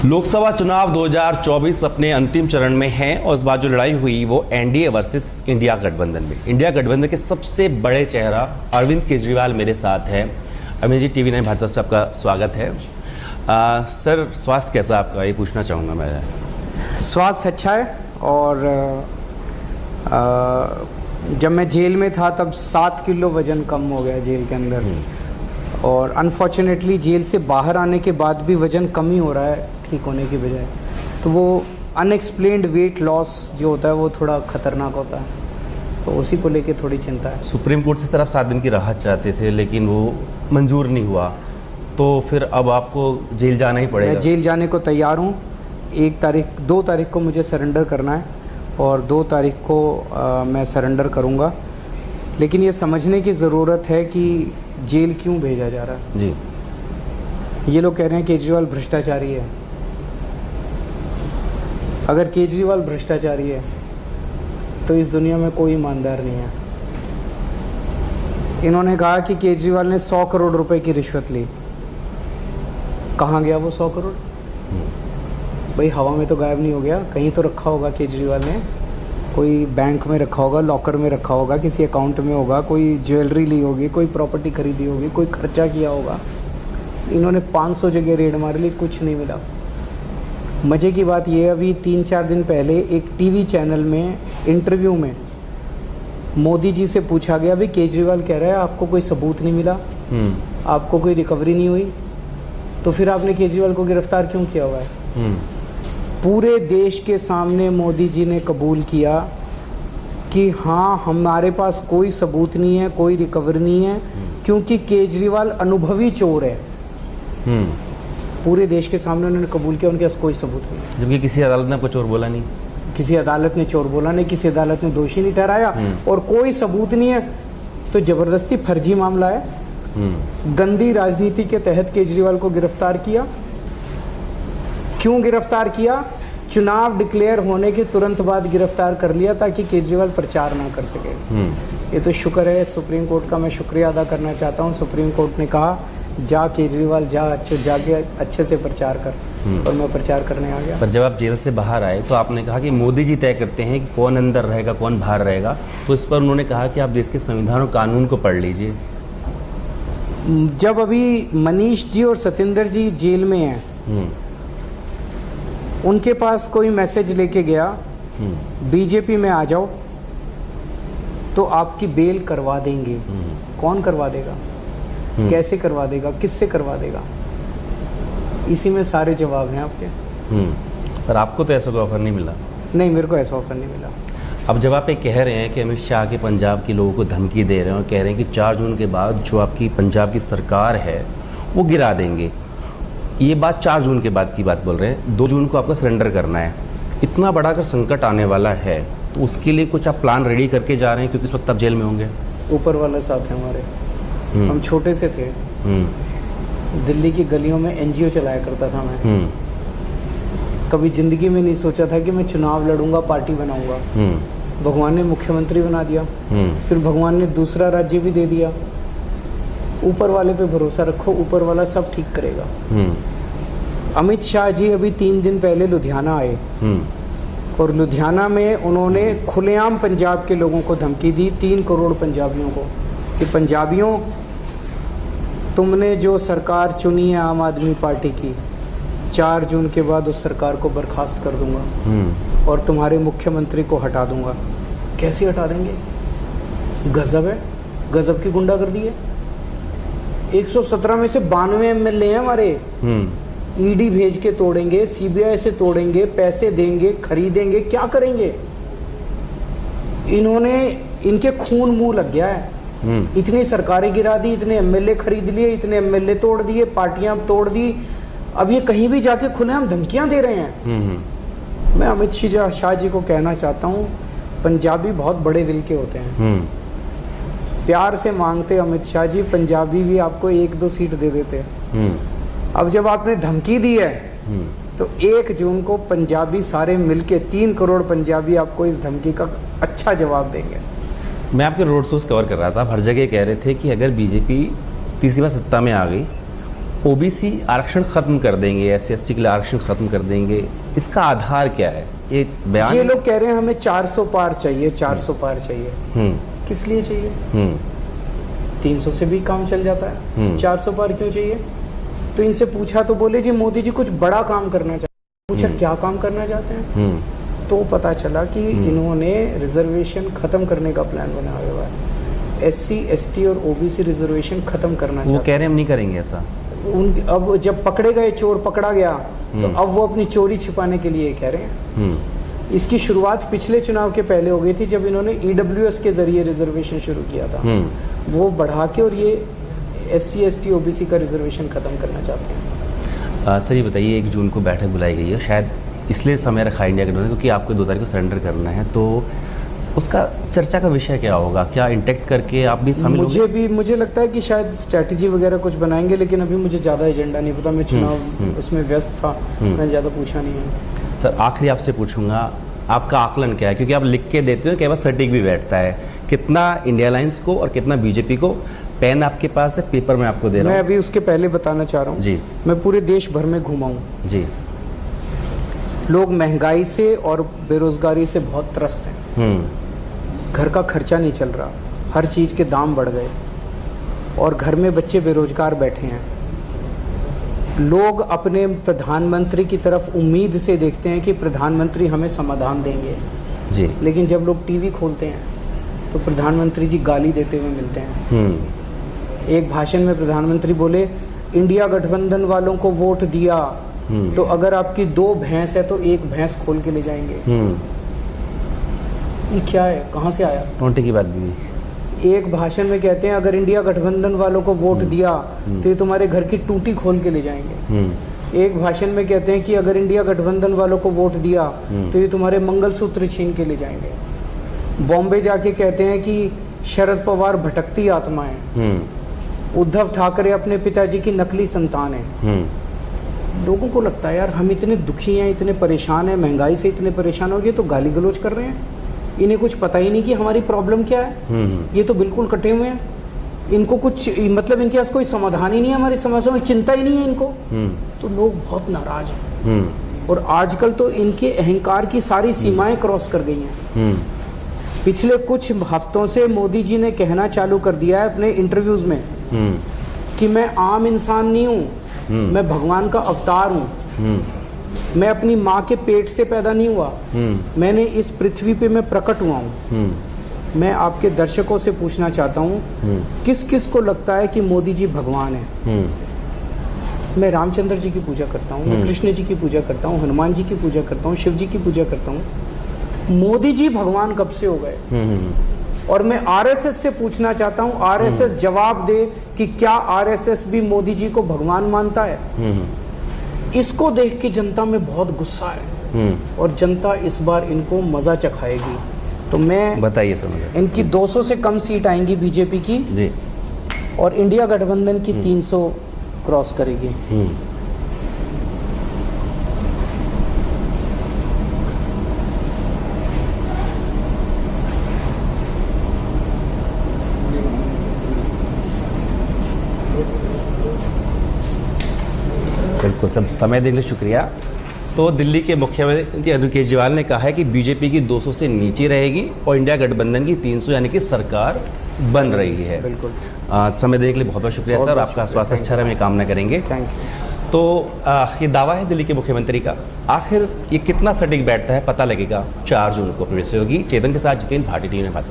लोकसभा चुनाव 2024 अपने अंतिम चरण में है और इस बार जो लड़ाई हुई वो एनडीए वर्सेस इंडिया गठबंधन में। इंडिया गठबंधन के सबसे बड़े चेहरा अरविंद केजरीवाल मेरे साथ है। अरविंद जी, TV9 भारत से आपका स्वागत है। सर, स्वास्थ्य कैसा आपका, ये पूछना चाहूँगा मैं। स्वास्थ्य अच्छा है और जब मैं जेल में था तब 7 किलो वज़न कम हो गया जेल के अंदर, और अनफॉर्चुनेटली जेल से बाहर आने के बाद भी वज़न कम ही हो रहा है ठीक होने की बजाय। तो वो अनएक्सप्लेन्ड वेट लॉस जो होता है वो थोड़ा ख़तरनाक होता है, तो उसी को लेके थोड़ी चिंता है। सुप्रीम कोर्ट से सर आप 7 दिन की राहत चाहते थे लेकिन वो मंजूर नहीं हुआ, तो फिर अब आपको जेल जाना ही पड़ेगा। मैं जेल जाने को तैयार हूँ। 2 तारीख को मुझे सरेंडर करना है और 2 तारीख को मैं सरेंडर करूँगा। लेकिन ये समझने की ज़रूरत है कि जेल क्यों भेजा जा रहा है। जी, ये लोग कह रहे हैं केजरीवाल भ्रष्टाचारी है। अगर केजरीवाल भ्रष्टाचारी है तो इस दुनिया में कोई ईमानदार नहीं है। इन्होंने कहा कि केजरीवाल ने 100 करोड़ रुपए की रिश्वत ली। कहाँ गया वो 100 करोड़? भाई हवा में तो गायब नहीं हो गया, कहीं तो रखा होगा केजरीवाल ने। कोई बैंक में रखा होगा, लॉकर में रखा होगा, किसी अकाउंट में होगा, कोई ज्वेलरी ली होगी, कोई प्रॉपर्टी खरीदी होगी, कोई खर्चा किया होगा। इन्होंने 500 जगह रेड मार ली, कुछ नहीं मिला। मज़े की बात ये, अभी 3-4 दिन पहले एक टीवी चैनल में इंटरव्यू में मोदी जी से पूछा गया, भाई केजरीवाल कह रहा है आपको कोई सबूत नहीं मिला, आपको कोई रिकवरी नहीं हुई, तो फिर आपने केजरीवाल को गिरफ्तार क्यों किया हुआ है? पूरे देश के सामने मोदी जी ने कबूल किया कि हाँ, हमारे पास कोई सबूत नहीं है, कोई रिकवर नहीं है, क्योंकि केजरीवाल अनुभवी चोर है। पूरे देश के सामने उन्होंने कबूल किया, उनके पास कोई सबूत नहीं है। जबकि किसी अदालत ने आपको चोर बोला नहीं। किसी अदालत ने चोर बोला नहीं, किसी अदालत ने दोषी नहीं ठहराया, और कोई सबूत नहीं है, तो ज़बरदस्ती फर्जी मामला है। गंदी राजनीति के तहत केजरीवाल को गिरफ्तार किया। क्यों गिरफ्तार किया? चुनाव डिक्लेयर होने के तुरंत बाद गिरफ्तार कर लिया ताकि केजरीवाल प्रचार ना कर सके। ये तो शुक्र है सुप्रीम कोर्ट का, मैं शुक्रिया अदा करना चाहता हूँ। सुप्रीम कोर्ट ने कहा जा केजरीवाल जा, जाके अच्छे से प्रचार कर, और मैं प्रचार करने आ गया। पर जब आप जेल से बाहर आए तो आपने कहा कि मोदी जी तय करते हैं कि कौन अंदर रहेगा कौन बाहर रहेगा, तो इस पर उन्होंने कहा कि आप देश के संविधान और कानून को पढ़ लीजिए। जब अभी मनीष जी और सतेंद्र जी जेल में हैं, उनके पास कोई मैसेज लेके गया बीजेपी में आ जाओ तो आपकी बेल करवा देंगे। कौन करवा देगा? कैसे करवा देगा? किससे करवा देगा? इसी में सारे जवाब हैं आपके। पर आपको तो ऐसा कोई ऑफर नहीं मिला? नहीं, मेरे को ऐसा ऑफर नहीं मिला। अब जब आप ये कह रहे हैं कि अमित शाह के पंजाब के लोगों को धमकी दे रहे हैं और कह रहे हैं कि 4 जून के बाद जो आपकी पंजाब की सरकार है वो गिरा देंगे, ये बात 4 जून के बाद की बात बोल रहे हैं, 2 जून को आपको सरेंडर करना है। इतना बड़ा अगर संकट आने वाला है तो उसके लिए कुछ आप प्लान रेडी करके जा रहे हैं, क्योंकि इस वक्त आप जेल में होंगे? ऊपर वाला साथ है हमारे। हम छोटे से थे, दिल्ली की गलियों में NGO चलाया करता था मैं। कभी जिंदगी में नहीं सोचा था कि मैं चुनाव लड़ूंगा, पार्टी बनाऊंगा। भगवान ने मुख्यमंत्री बना दिया, फिर भगवान ने दूसरा राज्य भी दे दिया। ऊपर वाले पे भरोसा रखो, ऊपर वाला सब ठीक करेगा। अमित शाह जी अभी 3 दिन पहले लुधियाना आए, और लुधियाना में उन्होंने खुलेआम पंजाब के लोगों को धमकी दी, 3 करोड़ पंजाबियों को, कि पंजाबियों तुमने जो सरकार चुनी है आम आदमी पार्टी की, 4 जून के बाद उस सरकार को बर्खास्त कर दूंगा और तुम्हारे मुख्यमंत्री को हटा दूंगा। कैसे हटा देंगे? गजब है, गजब की गुंडागर्दी है। 117 में से 92 MLA हैं हमारे। ED भेज के तोड़ेंगे, CBI से तोड़ेंगे, पैसे देंगे, खरीदेंगे, क्या करेंगे? इनके खून मुंह लग गया है। इतनी सरकारें गिरा दी, इतने MLA खरीद लिए, इतने MLA तोड़ दिए, पार्टियां तोड़ दी, अब ये कहीं भी जाके खुलेआम धमकियां दे रहे हैं। मैं अमित शाह जी को कहना चाहता हूँ, पंजाबी बहुत बड़े दिल के होते हैं, प्यार से मांगते अमित शाह जी, पंजाबी भी आपको 1-2 सीट दे देते। अब जब आपने धमकी दी है तो 1 जून को पंजाबी सारे मिलके 3 करोड़ पंजाबी आपको इस धमकी का अच्छा जवाब देंगे। मैं आपके रोड शोज कवर कर रहा था, हर जगह कह रहे थे कि अगर बीजेपी तीसरी बार सत्ता में आ गई ओबीसी आरक्षण खत्म कर देंगे, एससी एसटी के लिए आरक्षण खत्म कर देंगे, इसका आधार क्या है? ये बयान ये लोग कह रहे हैं हमें 400 पार चाहिए, 400 पार चाहिए। किस लिए चाहिए? 300 से भी काम चल जाता है, 400 पार क्यों चाहिए? तो इनसे पूछा तो बोले जी मोदी जी कुछ बड़ा काम करना चाहते हैं। पूछा क्या काम करना चाहते हैं? तो पता चला कि इन्होंने रिजर्वेशन खत्म करने का प्लान बनाया हुआ है। एससी एसटी और ओबीसी रिजर्वेशन खत्म करना चाहते हैं। वो कह रहे हैं हम नहीं करेंगे ऐसा। अब जब पकड़े गए, चोर पकड़ा गया, तो अब वो अपनी चोरी छिपाने के लिए कह रहे हैं। इसकी शुरुआत पिछले चुनाव के पहले हो गई थी जब इन्होंने ईडब्ल्यूएस के जरिए रिजर्वेशन शुरू किया था। वो बढ़ा के और ये एससी एसटी ओबीसी का रिजर्वेशन खत्म करना चाहते हैं। सर ये बताइए, 1 जून को बैठक बुलाई गई है, शायद इसलिए समय रखा इंडिया गठबंधन क्योंकि आपको 2 तारीख को सरेंडर करना है, तो उसका चर्चा का विषय क्या होगा? क्या इंटेक्ट करके आप भी शामिल होंगे? मुझे लगता है कि शायद स्ट्रैटेजी वगैरह कुछ बनाएंगे, लेकिन अभी मुझे ज़्यादा एजेंडा नहीं पता। मैं चुनाव उसमें व्यस्त था, मैं ज़्यादा पूछा नहीं है। सर आखिरी आपसे पूछूंगा, आपका आकलन क्या है? क्योंकि आप लिख के देते हो कि बस सटीक भी बैठता है, कितना इंडिया अलायंस को और कितना बीजेपी को? पेन आपके पास है, पेपर में आपको दे रहा हूँ। मैं अभी उसके पहले बताना चाह रहा हूँ जी। मैं पूरे देश भर में घूमा हूँ जी। लोग महंगाई से और बेरोजगारी से बहुत त्रस्त हैं। घर का खर्चा नहीं चल रहा, हर चीज़ के दाम बढ़ गए और घर में बच्चे बेरोजगार बैठे हैं। लोग अपने प्रधानमंत्री की तरफ उम्मीद से देखते हैं कि प्रधानमंत्री हमें समाधान देंगे जी। लेकिन जब लोग टीवी खोलते हैं तो प्रधानमंत्री जी गाली देते हुए मिलते हैं। एक भाषण में प्रधानमंत्री बोले इंडिया गठबंधन वालों को वोट दिया तो अगर आपकी 2 भैंस है तो 1 भैंस खोल के ले जाएंगे। ये क्या है, कहाँ से आया? टोंटी की बात भी। एक भाषण में कहते हैं अगर इंडिया गठबंधन वालों को वोट दिया तो ये तुम्हारे घर की टूटी खोल के ले जाएंगे। एक भाषण में कहते हैं कि अगर इंडिया गठबंधन वालों को वोट दिया तो ये तुम्हारे मंगलसूत्र छीन के ले जाएंगे। बॉम्बे जाके कहते हैं कि शरद पवार भटकती आत्मा है, उद्धव ठाकरे अपने पिताजी की नकली संतान है। लोगों को लगता है यार हम इतने दुखी हैं, इतने परेशान हैं, महंगाई से इतने परेशान हो गए तो गाली गलौज कर रहे हैं। इन्हें कुछ पता ही नहीं कि हमारी प्रॉब्लम क्या है। ये तो बिल्कुल कटे हुए हैं, इनको कुछ मतलब इनके पास कोई समाधान ही नहीं है, हमारी समस्याओं की चिंता ही नहीं है इनको। तो लोग बहुत नाराज हैं और आजकल तो इनके अहंकार की सारी सीमाएं क्रॉस कर गई हैं। पिछले कुछ हफ्तों से मोदी जी ने कहना चालू कर दिया है अपने इंटरव्यूज में कि मैं आम इंसान नहीं हूँ, मैं भगवान का अवतार हूँ। मैं अपनी माँ के पेट से पैदा नहीं हुआ, मैंने इस पृथ्वी पे मैं प्रकट हुआ हूँ। मैं आपके दर्शकों से पूछना चाहता हूँ किस किस को लगता है कि मोदी जी भगवान है? मैं रामचंद्र जी की पूजा करता हूँ, मैं कृष्ण जी की पूजा करता हूँ, हनुमान जी की पूजा करता हूँ, शिव जी की पूजा करता हूँ। मोदी जी भगवान कब से हो गए? और मैं आरएसएस से पूछना चाहता हूँ, आरएसएस जवाब दे कि क्या आरएसएस भी मोदी जी को भगवान मानता है? इसको देख के जनता में बहुत गुस्सा है और जनता इस बार इनको मजा चखाएगी। तो मैं बताइए समझ, इनकी 200 से कम सीट आएंगी बीजेपी की जी, और इंडिया गठबंधन की 300 क्रॉस करेगी। बिल्कुल, सब समय देने के लिए शुक्रिया। तो दिल्ली के मुख्यमंत्री अरविंद केजरीवाल ने कहा है कि बीजेपी की 200 से नीचे रहेगी और इंडिया गठबंधन की 300 यानी कि सरकार बन रही है। बिल्कुल। समय देने के लिए बहुत बहुत शुक्रिया सर, आपका स्वास्थ्य अच्छा रहे, हम ये कामना करेंगे। Thank you. तो ये दावा है दिल्ली के मुख्यमंत्री का, आखिर ये कितना सटीक बैठता है पता लगेगा 4 जून को। अपने सहयोगी चेतन के साथ जितेंद्र, भारतीय टीवी में बात।